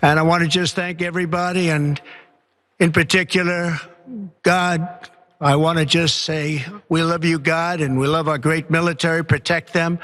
And I want to just thank everybody, and in particular, God. I want to just say we love you, God, and we love our great military. Protect them.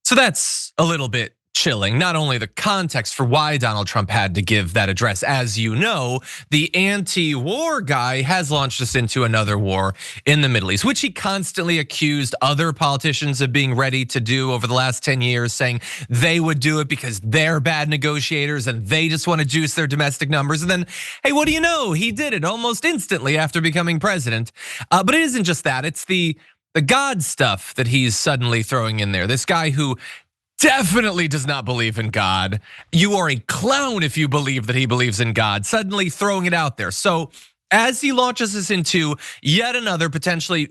So that's a little bit chilling. Not only the context for why Donald Trump had to give that address, as you know, the anti-war guy has launched us into another war in the Middle East, which he constantly accused other politicians of being ready to do over the last 10 years, saying they would do it because they're bad negotiators and they just want to juice their domestic numbers. And then, hey, what do you know? He did it almost instantly after becoming president. But it isn't just that, it's the God stuff that he's suddenly throwing in there. This guy who definitely does not believe in God. You are a clown if you believe that he believes in God, suddenly throwing it out there. So as he launches us into yet another potentially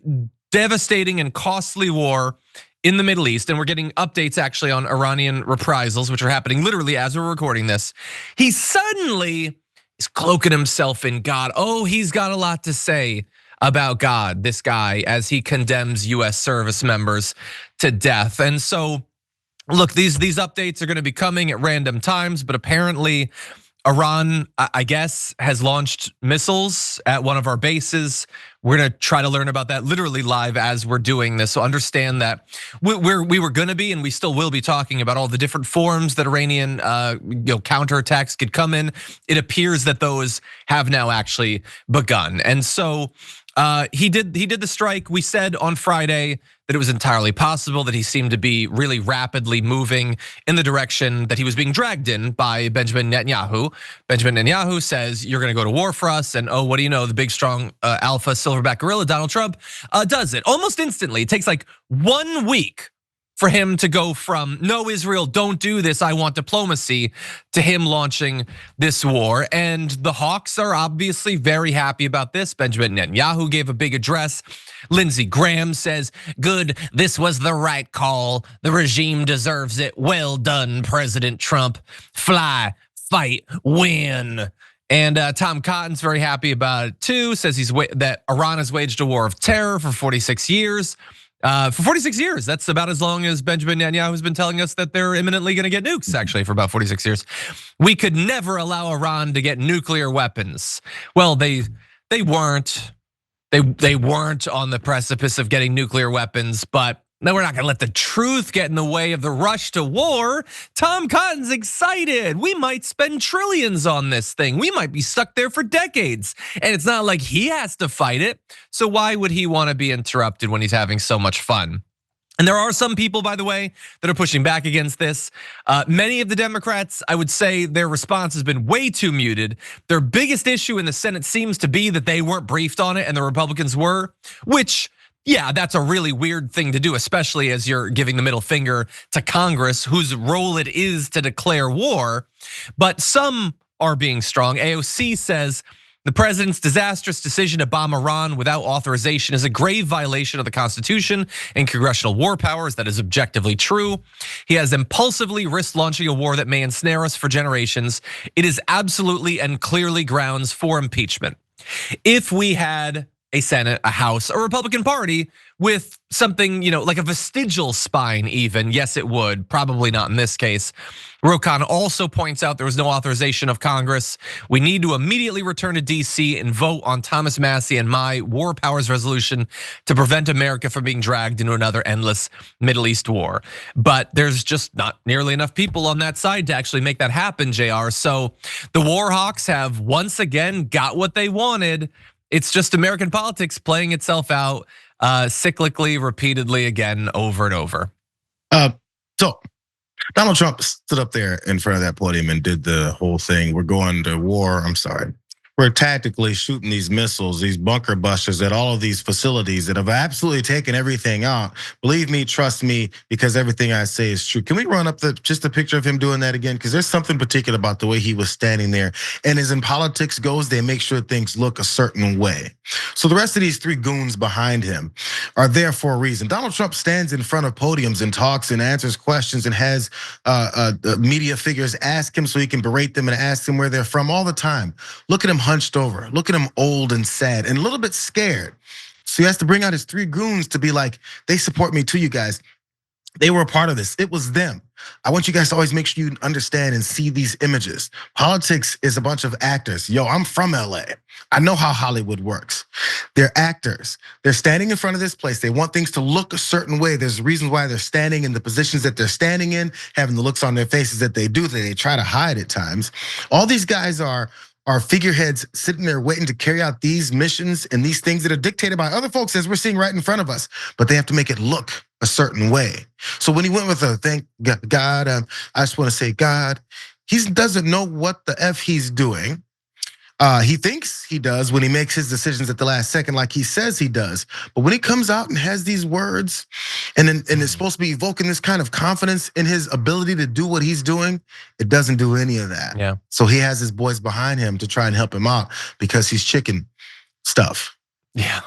devastating and costly war in the Middle East, and we're getting updates actually on Iranian reprisals, which are happening literally as we're recording this, he suddenly is cloaking himself in God. Oh, he's got a lot to say about God, this guy, as he condemns US service members to death. And so, look, these updates are gonna be coming at random times, but apparently Iran, I guess, has launched missiles at one of our bases. We're gonna try to learn about that literally live as we're doing this. So understand that we were gonna be, and we still will be, talking about all the different forms that Iranian counterattacks could come in. It appears that those have now actually begun. And so he did the strike. We said on Friday that it was entirely possible, that he seemed to be really rapidly moving in the direction that he was being dragged in by Benjamin Netanyahu. Benjamin Netanyahu says, you're gonna go to war for us, and oh, what do you know, the big strong alpha silverback gorilla Donald Trump does it almost instantly. It takes like 1 week for him to go from no, Israel, don't do this, I want diplomacy, to him launching this war. And the hawks are obviously very happy about this. Benjamin Netanyahu gave a big address. Lindsey Graham says, good, this was the right call. The regime deserves it. Well done, President Trump. Fly, fight, win. And Tom Cotton's very happy about it too. Says that Iran has waged a war of terror for 46 years. For 46 years, that's about as long as Benjamin Netanyahu has been telling us that they're imminently gonna get nukes, actually, for about 46 years. We could never allow Iran to get nuclear weapons. Well, they weren't. They weren't on the precipice of getting nuclear weapons, but no, we're not gonna let the truth get in the way of the rush to war. Tom Cotton's excited. We might spend trillions on this thing. We might be stuck there for decades. And it's not like he has to fight it. So why would he wanna be interrupted when he's having so much fun? And there are some people, by the way, that are pushing back against this. Many of the Democrats, I would say their response has been way too muted. Their biggest issue in the Senate seems to be that they weren't briefed on it and the Republicans were, which, yeah, that's a really weird thing to do, especially as you're giving the middle finger to Congress, whose role it is to declare war. But some are being strong. AOC says, the president's disastrous decision to bomb Iran without authorization is a grave violation of the Constitution and congressional war powers. That is objectively true. He has impulsively risked launching a war that may ensnare us for generations. It is absolutely and clearly grounds for impeachment. If we had a Senate, a House, a Republican Party with something, like a vestigial spine even, yes, it would, probably not in this case. Rokan also points out there was no authorization of Congress. We need to immediately return to DC and vote on Thomas Massie and my war powers resolution to prevent America from being dragged into another endless Middle East war. But there's just not nearly enough people on that side to actually make that happen, JR. So the war hawks have once again got what they wanted. It's just American politics playing itself out cyclically, repeatedly, again, over and over. So Donald Trump stood up there in front of that podium and did the whole thing. We're going to war. I'm sorry. We're tactically shooting these missiles, these bunker busters at all of these facilities that have absolutely taken everything out. Believe me, trust me, because everything I say is true. Can we run up just a picture of him doing that again? Because there's something particular about the way he was standing there. And as in politics goes, they make sure things look a certain way. So the rest of these three goons behind him are there for a reason. Donald Trump stands in front of podiums and talks and answers questions and has media figures ask him so he can berate them and ask them where they're from all the time. Look at him hunched over. Look at him old and sad and a little bit scared. So he has to bring out his three goons to be like, they support me too, you guys. They were a part of this. It was them. I want you guys to always make sure you understand and see these images. Politics is a bunch of actors. Yo, I'm from LA. I know how Hollywood works. They're actors. They're standing in front of this place. They want things to look a certain way. There's reasons why they're standing in the positions that they're standing in, having the looks on their faces that they do, that they try to hide at times. All these guys are figureheads sitting there waiting to carry out these missions and these things that are dictated by other folks as we're seeing right in front of us, but they have to make it look a certain way. So when he went with thank God, I just want to say God, he doesn't know what the F he's doing. He thinks he does when he makes his decisions at the last second, like he says he does. But when he comes out and has these words, and it's supposed to be evoking this kind of confidence in his ability to do what he's doing, it doesn't do any of that. Yeah. So he has his boys behind him to try and help him out because he's chicken stuff. Yeah,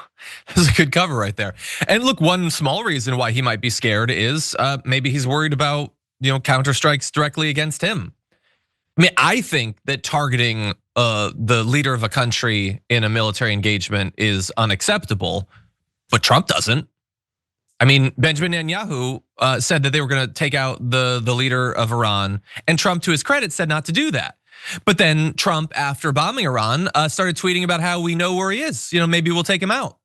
that's a good cover right there. And look, one small reason why he might be scared is maybe he's worried about counterstrikes directly against him. I mean, I think that targeting the leader of a country in a military engagement is unacceptable, but Trump doesn't. I mean, Benjamin Netanyahu said that they were going to take out the leader of Iran, and Trump, to his credit, said not to do that. But then Trump, after bombing Iran, started tweeting about how we know where he is. Maybe we'll take him out.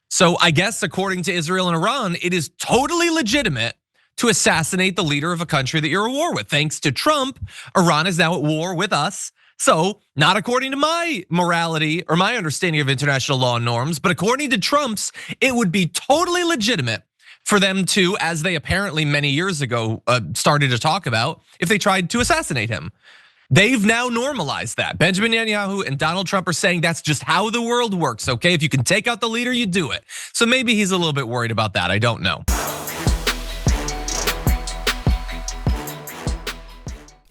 So I guess according to Israel and Iran, it is totally legitimate to assassinate the leader of a country that you're at war with. Thanks to Trump, Iran is now at war with us. So not according to my morality or my understanding of international law and norms, but according to Trump's, it would be totally legitimate for them to, as they apparently many years ago started to talk about, if they tried to assassinate him. They've now normalized that. Benjamin Netanyahu and Donald Trump are saying that's just how the world works, okay? If you can take out the leader, you do it. So maybe he's a little bit worried about that, I don't know.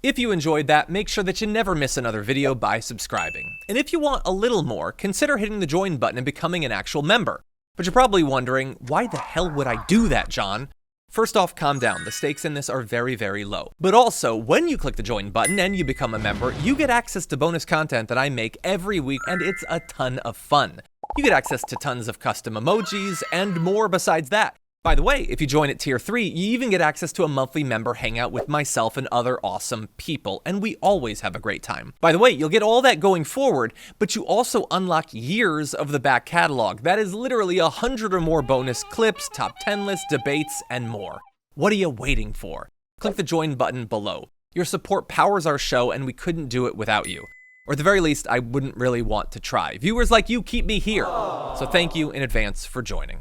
If you enjoyed that, make sure that you never miss another video by subscribing. And if you want a little more, consider hitting the join button and becoming an actual member. But you're probably wondering, why the hell would I do that, John? First off, calm down. The stakes in this are very, very low. But also, when you click the join button and you become a member, you get access to bonus content that I make every week, and it's a ton of fun. You get access to tons of custom emojis and more besides that. By the way, if you join at tier 3, you even get access to a monthly member hangout with myself and other awesome people, and we always have a great time. By the way, you'll get all that going forward, but you also unlock years of the back catalog. That is literally 100 or more bonus clips, top 10 lists, debates, and more. What are you waiting for? Click the join button below. Your support powers our show, and we couldn't do it without you. Or at the very least, I wouldn't really want to try. Viewers like you keep me here. So thank you in advance for joining.